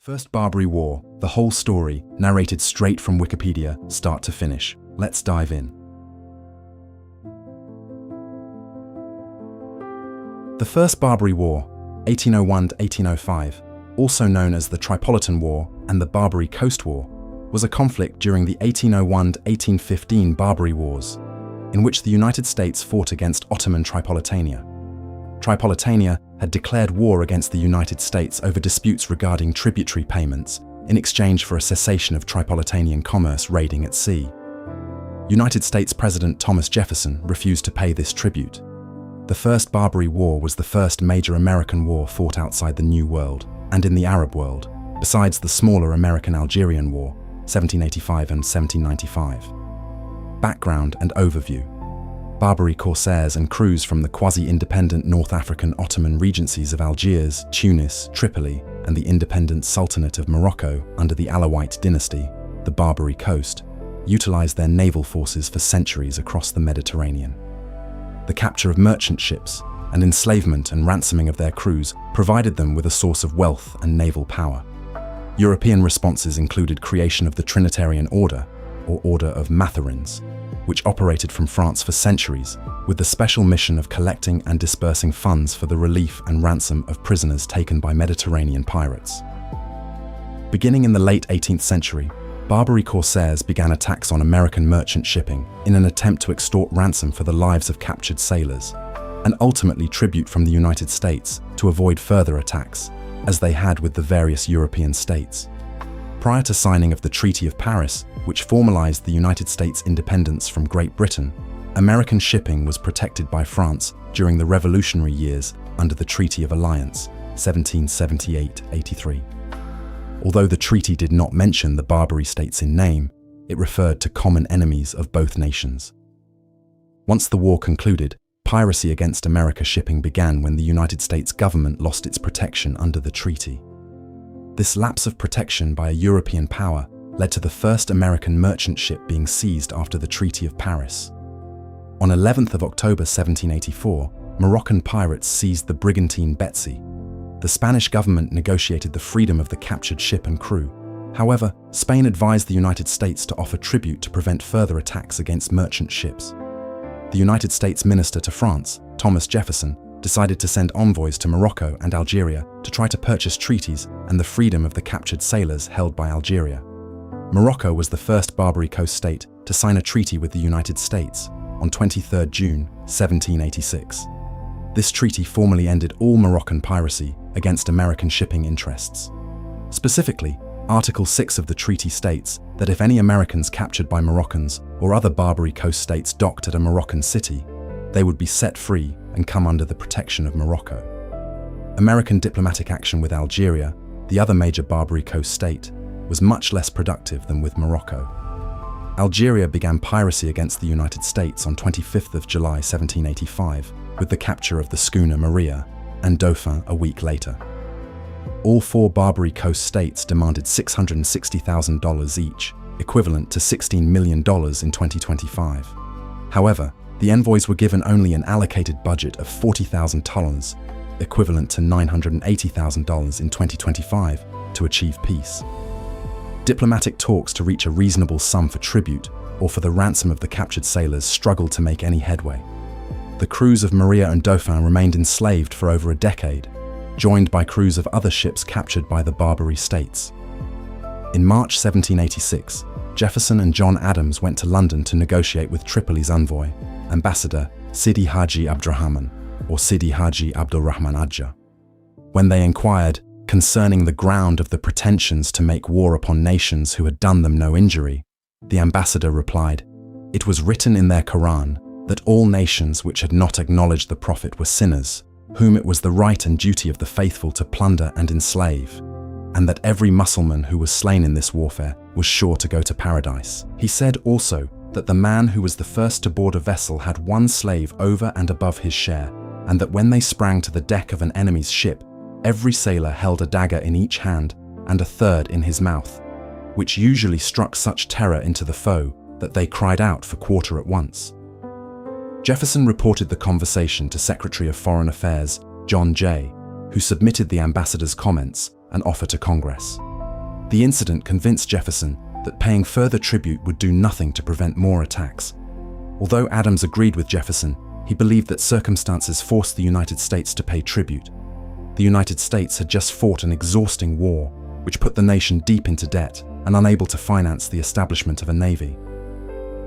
First Barbary War, the whole story, narrated straight from Wikipedia, start to finish. Let's dive in. The First Barbary War, 1801 to 1805, also known as the Tripolitan War and the Barbary Coast War, was a conflict during the 1801 to 1815 Barbary Wars, in which the United States fought against Ottoman Tripolitania. Tripolitania had declared war against the United States over disputes regarding tributary payments in exchange for a cessation of Tripolitanian commerce raiding at sea. United States President Thomas Jefferson refused to pay this tribute. The First Barbary War was the first major American war fought outside the New World and in the Arab world, besides the smaller American-Algerian War, 1785 and 1795. Background and overview. Barbary corsairs and crews from the quasi-independent North African Ottoman regencies of Algiers, Tunis, Tripoli, and the independent Sultanate of Morocco under the Alawite dynasty, the Barbary Coast, utilized their naval forces for centuries across the Mediterranean. The capture of merchant ships and enslavement and ransoming of their crews provided them with a source of wealth and naval power. European responses included creation of the Trinitarian Order, or Order of Matharins, which operated from France for centuries, with the special mission of collecting and dispersing funds for the relief and ransom of prisoners taken by Mediterranean pirates. Beginning in the late 18th century, Barbary corsairs began attacks on American merchant shipping in an attempt to extort ransom for the lives of captured sailors, and ultimately tribute from the United States to avoid further attacks, as they had with the various European states. Prior to signing of the Treaty of Paris, which formalized the United States' independence from Great Britain, American shipping was protected by France during the Revolutionary years under the Treaty of Alliance, 1778-83. Although the treaty did not mention the Barbary states in name, it referred to common enemies of both nations. Once the war concluded, piracy against America shipping began when the United States government lost its protection under the treaty. This lapse of protection by a European power led to the first American merchant ship being seized after the Treaty of Paris. On 11th of October 1784, Moroccan pirates seized the brigantine Betsy. The Spanish government negotiated the freedom of the captured ship and crew. However, Spain advised the United States to offer tribute to prevent further attacks against merchant ships. The United States minister to France, Thomas Jefferson, decided to send envoys to Morocco and Algeria to try to purchase treaties and the freedom of the captured sailors held by Algeria. Morocco was the first Barbary Coast state to sign a treaty with the United States on 23 June 1786. This treaty formally ended all Moroccan piracy against American shipping interests. Specifically, Article 6 of the treaty states that if any Americans captured by Moroccans or other Barbary Coast states docked at a Moroccan city, they would be set free and come under the protection of Morocco. American diplomatic action with Algeria, the other major Barbary Coast state, was much less productive than with Morocco. Algeria began piracy against the United States on 25th of July 1785 with the capture of the schooner Maria and Dauphin a week later. All four Barbary Coast states demanded $660,000 each, equivalent to $16 million in 2025. However, the envoys were given only an allocated budget of $40,000, equivalent to $980,000 in 2025, to achieve peace. Diplomatic talks to reach a reasonable sum for tribute or for the ransom of the captured sailors struggled to make any headway. The crews of Maria and Dauphin remained enslaved for over a decade, joined by crews of other ships captured by the Barbary states. In March 1786, Jefferson and John Adams went to London to negotiate with Tripoli's envoy, Ambassador Sidi Haji Abdurrahman, or Sidi Haji Abdurrahman Adja. When they inquired concerning the ground of the pretensions to make war upon nations who had done them no injury, the ambassador replied, "It was written in their Quran that all nations which had not acknowledged the Prophet were sinners, whom it was the right and duty of the faithful to plunder and enslave, and that every Mussulman who was slain in this warfare was sure to go to paradise." He said also that the man who was the first to board a vessel had one slave over and above his share, and that when they sprang to the deck of an enemy's ship, every sailor held a dagger in each hand and a third in his mouth, which usually struck such terror into the foe that they cried out for quarter at once. Jefferson reported the conversation to Secretary of Foreign Affairs John Jay, who submitted the ambassador's comments and offer to Congress. The incident convinced Jefferson that paying further tribute would do nothing to prevent more attacks. Although Adams agreed with Jefferson, he believed that circumstances forced the United States to pay tribute. The United States had just fought an exhausting war, which put the nation deep into debt and unable to finance the establishment of a navy.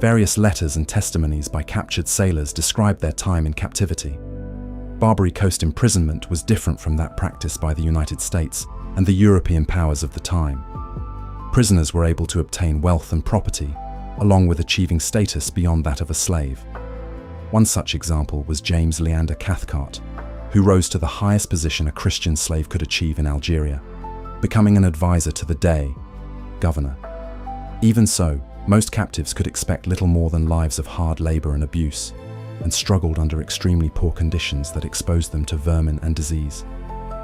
Various letters and testimonies by captured sailors described their time in captivity. Barbary Coast imprisonment was different from that practiced by the United States and the European powers of the time. Prisoners were able to obtain wealth and property, along with achieving status beyond that of a slave. One such example was James Leander Cathcart, who rose to the highest position a Christian slave could achieve in Algeria, becoming an advisor to the Dey, governor. Even so, most captives could expect little more than lives of hard labor and abuse, and struggled under extremely poor conditions that exposed them to vermin and disease.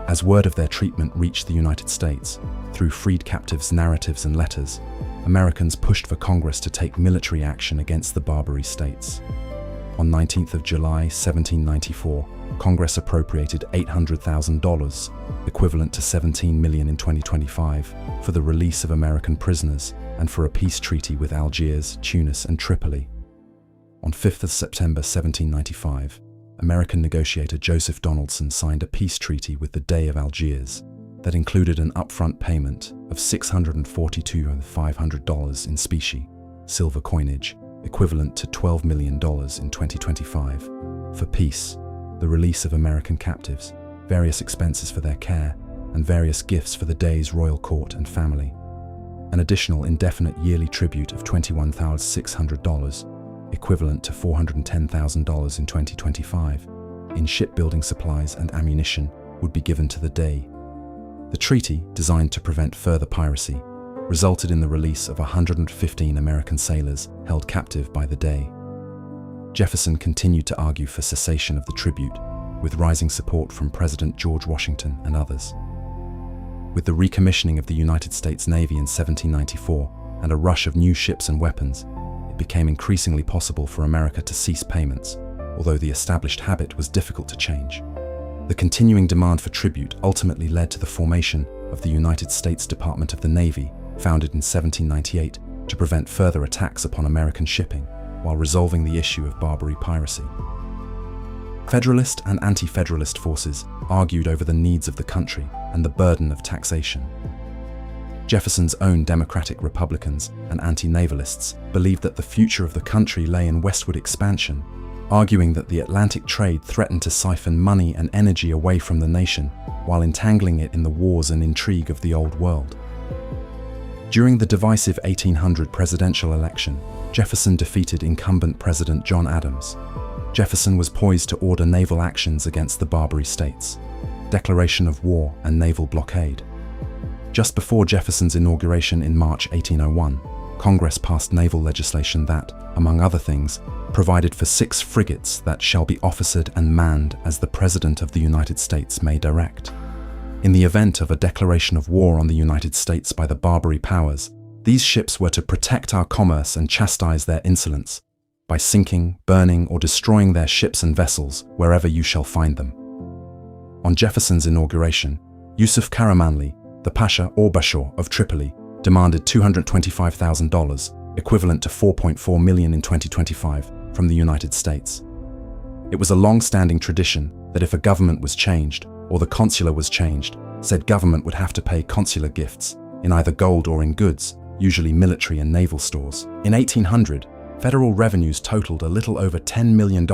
As word of their treatment reached the United States, through freed captives' narratives and letters, Americans pushed for Congress to take military action against the Barbary states. On 19th of July, 1794, Congress appropriated $800,000, equivalent to $17 million in 2025, for the release of American prisoners and for a peace treaty with Algiers, Tunis, and Tripoli. On 5th of September 1795, American negotiator Joseph Donaldson signed a peace treaty with the Dey of Algiers that included an upfront payment of $642,500 in specie, silver coinage, equivalent to $12 million in 2025, for peace, the release of American captives, various expenses for their care, and various gifts for the Dey's royal court and family. An additional indefinite yearly tribute of $21,600, equivalent to $410,000 in 2025, in shipbuilding supplies and ammunition would be given to the Dey. The treaty, designed to prevent further piracy, resulted in the release of 115 American sailors held captive by the Dey. Jefferson continued to argue for cessation of the tribute, with rising support from President George Washington and others. With the recommissioning of the United States Navy in 1794 and a rush of new ships and weapons, it became increasingly possible for America to cease payments, although the established habit was difficult to change. The continuing demand for tribute ultimately led to the formation of the United States Department of the Navy, founded in 1798 to prevent further attacks upon American shipping while resolving the issue of Barbary piracy. Federalist and anti-federalist forces argued over the needs of the country and the burden of taxation. Jefferson's own Democratic Republicans and anti-navalists believed that the future of the country lay in westward expansion, arguing that the Atlantic trade threatened to siphon money and energy away from the nation while entangling it in the wars and intrigue of the Old World. During the divisive 1800 presidential election, Jefferson defeated incumbent President John Adams. Jefferson was poised to order naval actions against the Barbary states, declaration of war and naval blockade. Just before Jefferson's inauguration in March 1801, Congress passed naval legislation that, among other things, provided for 6 frigates that shall be officered and manned as the President of the United States may direct. In the event of a declaration of war on the United States by the Barbary powers, these ships were to protect our commerce and chastise their insolence by sinking, burning, or destroying their ships and vessels wherever you shall find them. On Jefferson's inauguration, Yusuf Karamanli, the Pasha or Bashar of Tripoli, demanded $225,000, equivalent to $4.4 million in 2025, from the United States. It was a long-standing tradition that if a government was changed, or the consular was changed, said government would have to pay consular gifts, in either gold or in goods, usually military and naval stores. In 1800, federal revenues totaled a little over $10 million,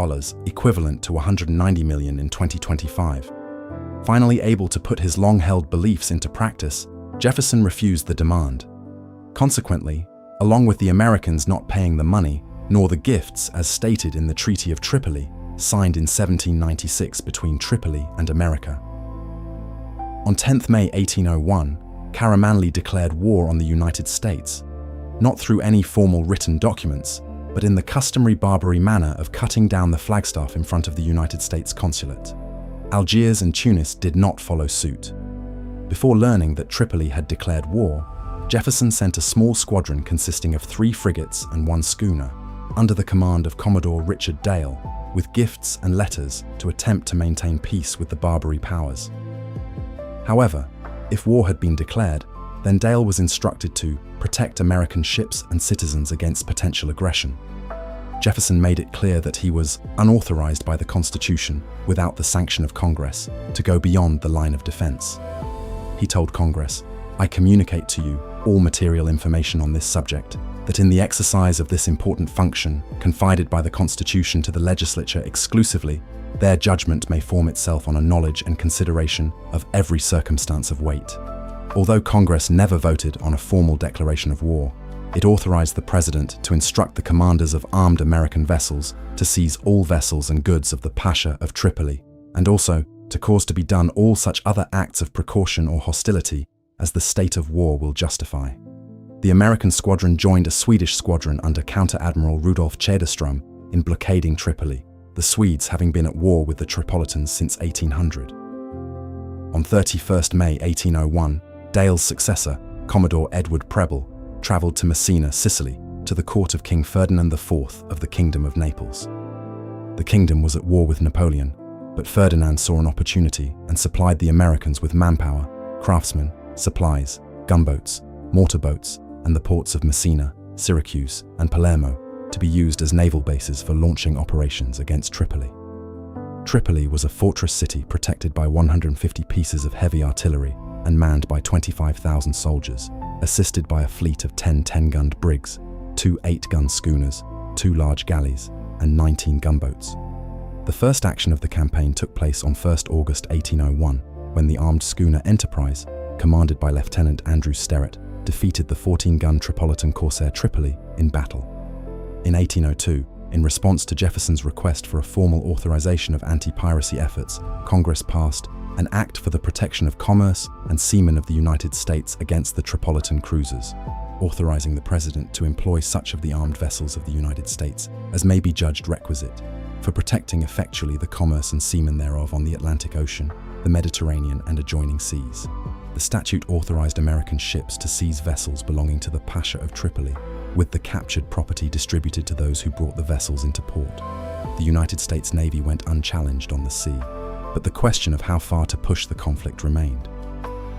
equivalent to $190 million in 2025. Finally able to put his long-held beliefs into practice, Jefferson refused the demand. Consequently, along with the Americans not paying the money, nor the gifts as stated in the Treaty of Tripoli, signed in 1796 between Tripoli and America. On 10th May 1801, Karamanli declared war on the United States, not through any formal written documents, but in the customary Barbary manner of cutting down the flagstaff in front of the United States consulate. Algiers and Tunis did not follow suit. Before learning that Tripoli had declared war, Jefferson sent a small squadron consisting of 3 frigates and 1 schooner, under the command of Commodore Richard Dale, with gifts and letters to attempt to maintain peace with the Barbary powers. However, if war had been declared, Then Dale was instructed to protect American ships and citizens against potential aggression. Jefferson made it clear that he was unauthorized by the Constitution, without the sanction of Congress, to go beyond the line of defense. He told Congress, "I communicate to you all material information on this subject, that in the exercise of this important function, confided by the Constitution to the legislature exclusively, their judgment may form itself on a knowledge and consideration of every circumstance of weight." Although Congress never voted on a formal declaration of war, it authorized the President to instruct the commanders of armed American vessels to seize all vessels and goods of the Pasha of Tripoli, and also to cause to be done all such other acts of precaution or hostility as the state of war will justify. The American squadron joined a Swedish squadron under Counter-Admiral Rudolf Cederström in blockading Tripoli, the Swedes having been at war with the Tripolitans since 1800. On 31st May 1801, Dale's successor, Commodore Edward Preble, travelled to Messina, Sicily, to the court of King Ferdinand IV of the Kingdom of Naples. The kingdom was at war with Napoleon, but Ferdinand saw an opportunity and supplied the Americans with manpower, craftsmen, supplies, gunboats, mortarboats, and the ports of Messina, Syracuse, and Palermo to be used as naval bases for launching operations against Tripoli. Tripoli was a fortress city protected by 150 pieces of heavy artillery and manned by 25,000 soldiers, assisted by a fleet of 10 10-gunned brigs, 2 8-gun schooners, 2 large galleys, and 19 gunboats. The first action of the campaign took place on 1st August 1801, when the armed schooner Enterprise, commanded by Lieutenant Andrew Sterrett, defeated the 14-gun Tripolitan corsair Tripoli in battle. In 1802, in response to Jefferson's request for a formal authorization of anti-piracy efforts, Congress passed an Act for the Protection of Commerce and Seamen of the United States against the Tripolitan cruisers, authorizing the President to employ such of the armed vessels of the United States as may be judged requisite for protecting effectually the commerce and seamen thereof on the Atlantic Ocean, the Mediterranean, and adjoining seas. The statute authorized American ships to seize vessels belonging to the Pasha of Tripoli, with the captured property distributed to those who brought the vessels into port. The United States Navy went unchallenged on the sea, but the question of how far to push the conflict remained.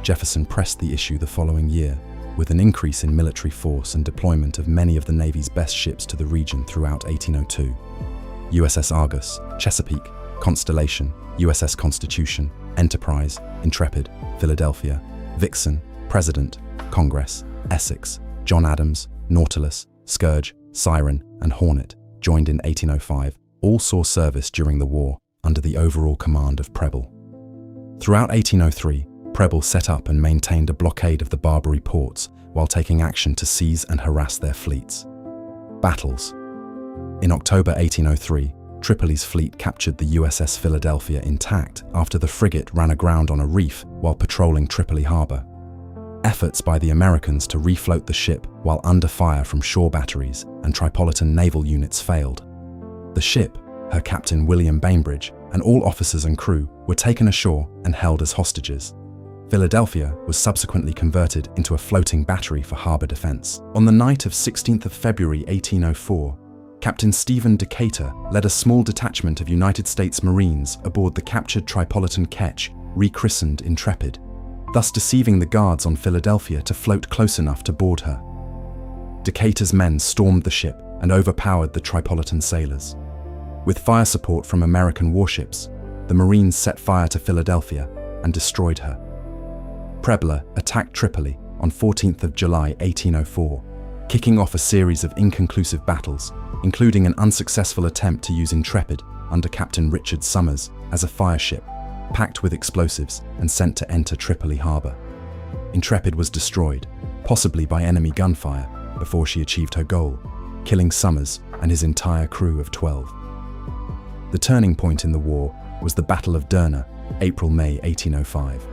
Jefferson pressed the issue the following year, with an increase in military force and deployment of many of the Navy's best ships to the region throughout 1802. USS Argus, Chesapeake, Constellation, USS Constitution, Enterprise, Intrepid, Philadelphia, Vixen, President, Congress, Essex, John Adams, Nautilus, Scourge, Siren, and Hornet joined in 1805, all saw service during the war under the overall command of Preble. Throughout 1803, Preble set up and maintained a blockade of the Barbary ports while taking action to seize and harass their fleets. Battles. In October 1803, Tripoli's fleet captured the USS Philadelphia intact after the frigate ran aground on a reef while patrolling Tripoli harbor. Efforts by the Americans to refloat the ship while under fire from shore batteries and Tripolitan naval units failed. The ship, her captain William Bainbridge, and all officers and crew were taken ashore and held as hostages. Philadelphia was subsequently converted into a floating battery for harbor defense. On the night of 16th of February 1804, Captain Stephen Decatur led a small detachment of United States Marines aboard the captured Tripolitan ketch, rechristened Intrepid, thus deceiving the guards on Philadelphia to float close enough to board her. Decatur's men stormed the ship and overpowered the Tripolitan sailors. With fire support from American warships, the Marines set fire to Philadelphia and destroyed her. Preble attacked Tripoli on 14th of July 1804, kicking off a series of inconclusive battles, including an unsuccessful attempt to use Intrepid under Captain Richard Summers as a fire ship, packed with explosives and sent to enter Tripoli harbor. Intrepid was destroyed, possibly by enemy gunfire, before she achieved her goal, killing Summers and his entire crew of 12. The turning point in the war was the Battle of Derna, April-May 1805.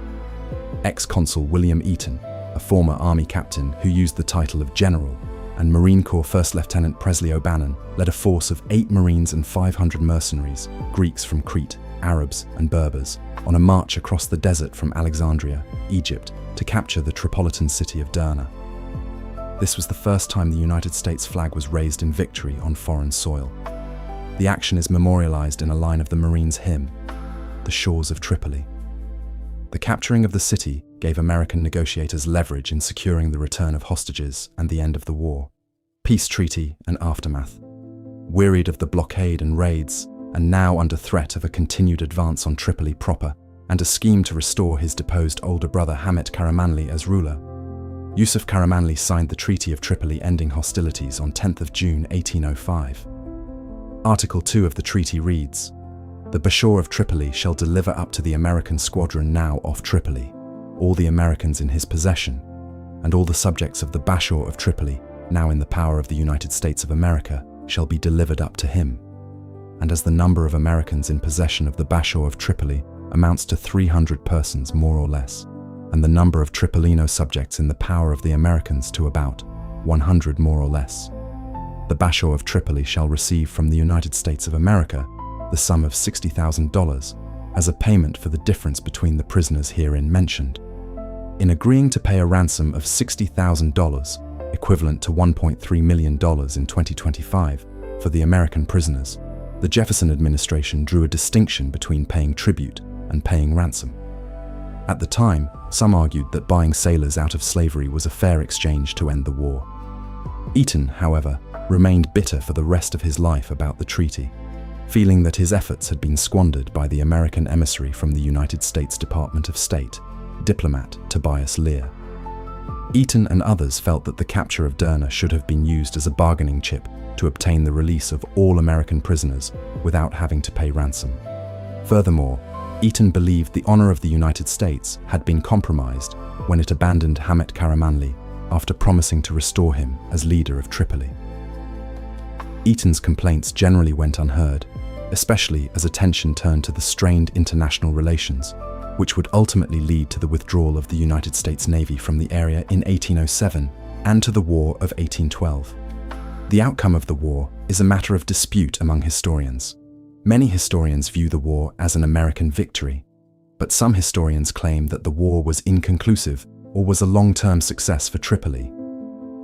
Ex-Consul William Eaton, a former Army captain who used the title of General, and Marine Corps First Lieutenant Presley O'Bannon led a force of 8 Marines and 500 mercenaries, Greeks from Crete, Arabs and Berbers, on a march across the desert from Alexandria, Egypt, to capture the Tripolitan city of Derna. This was the first time the United States flag was raised in victory on foreign soil. The action is memorialized in a line of the Marines' hymn, "The Shores of Tripoli." The capturing of the city gave American negotiators leverage in securing the return of hostages and the end of the war. Peace treaty and aftermath. Wearied of the blockade and raids, and now under threat of a continued advance on Tripoli proper, and a scheme to restore his deposed older brother Hamid Karamanli as ruler, Yusuf Karamanli signed the Treaty of Tripoli ending hostilities on 10th of June 1805. Article 2 of the treaty reads, "The Bashaw of Tripoli shall deliver up to the American squadron now off Tripoli, all the Americans in his possession, and all the subjects of the Bashaw of Tripoli, now in the power of the United States of America, shall be delivered up to him. And as the number of Americans in possession of the Bashaw of Tripoli amounts to 300 persons more or less, and the number of Tripolino subjects in the power of the Americans to about 100 more or less, the Bashaw of Tripoli shall receive from the United States of America the sum of $60,000 as a payment for the difference between the prisoners herein mentioned. In agreeing to pay a ransom of $60,000, equivalent to $1.3 million in 2025, for the American prisoners, the Jefferson administration drew a distinction between paying tribute and paying ransom. At the time, some argued that buying sailors out of slavery was a fair exchange to end the war. Eaton, however, remained bitter for the rest of his life about the treaty, feeling that his efforts had been squandered by the American emissary from the United States Department of State, diplomat Tobias Lear. Eaton and others felt that the capture of Derna should have been used as a bargaining chip to obtain the release of all American prisoners without having to pay ransom. Furthermore, Eaton believed the honor of the United States had been compromised when it abandoned Hamid Karamanli after promising to restore him as leader of Tripoli. Eaton's complaints generally went unheard, especially as attention turned to the strained international relations, which would ultimately lead to the withdrawal of the United States Navy from the area in 1807 and to the War of 1812. The outcome of the war is a matter of dispute among historians. Many historians view the war as an American victory, but some historians claim that the war was inconclusive or was a long-term success for Tripoli.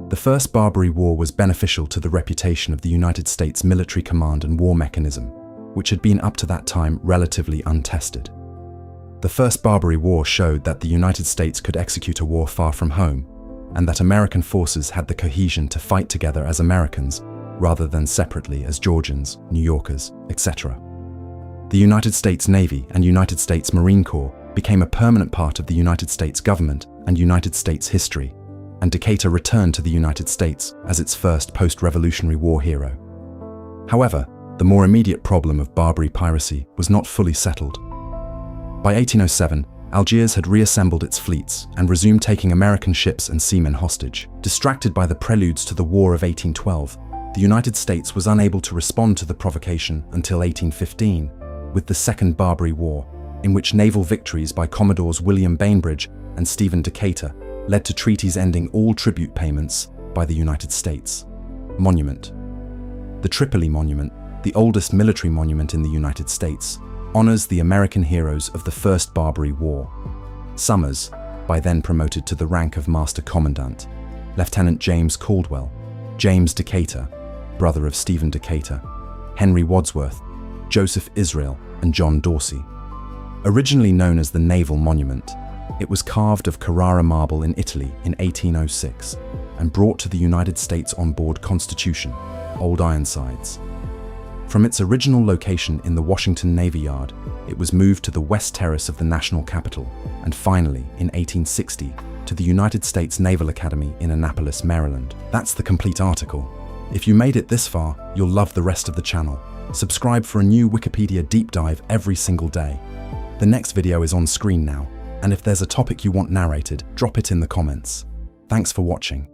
The First Barbary War was beneficial to the reputation of the United States military command and war mechanism, which had been up to that time relatively untested. The First Barbary War showed that the United States could execute a war far from home, and that American forces had the cohesion to fight together as Americans rather than separately as Georgians, New Yorkers, etc. The United States Navy and United States Marine Corps became a permanent part of the United States government and United States history, and Decatur returned to the United States as its first post-Revolutionary War hero. However, the more immediate problem of Barbary piracy was not fully settled. By 1807, Algiers had reassembled its fleets and resumed taking American ships and seamen hostage. Distracted by the preludes to the War of 1812, the United States was unable to respond to the provocation until 1815, with the Second Barbary War, in which naval victories by Commodores William Bainbridge and Stephen Decatur led to treaties ending all tribute payments by the United States. Monument. The Tripoli Monument, the oldest military monument in the United States, honors the American heroes of the First Barbary War. Summers, by then promoted to the rank of Master Commandant, Lieutenant James Caldwell, James Decatur, brother of Stephen Decatur, Henry Wadsworth, Joseph Israel, and John Dorsey. Originally known as the Naval Monument, it was carved of Carrara marble in Italy in 1806 and brought to the United States on board Constitution, Old Ironsides. From its original location in the Washington Navy Yard, it was moved to the West Terrace of the National Capitol, and finally, in 1860, to the United States Naval Academy in Annapolis, Maryland. That's the complete article. If you made it this far, you'll love the rest of the channel. Subscribe for a new Wikipedia deep dive every single day. The next video is on screen now, and if there's a topic you want narrated, drop it in the comments. Thanks for watching.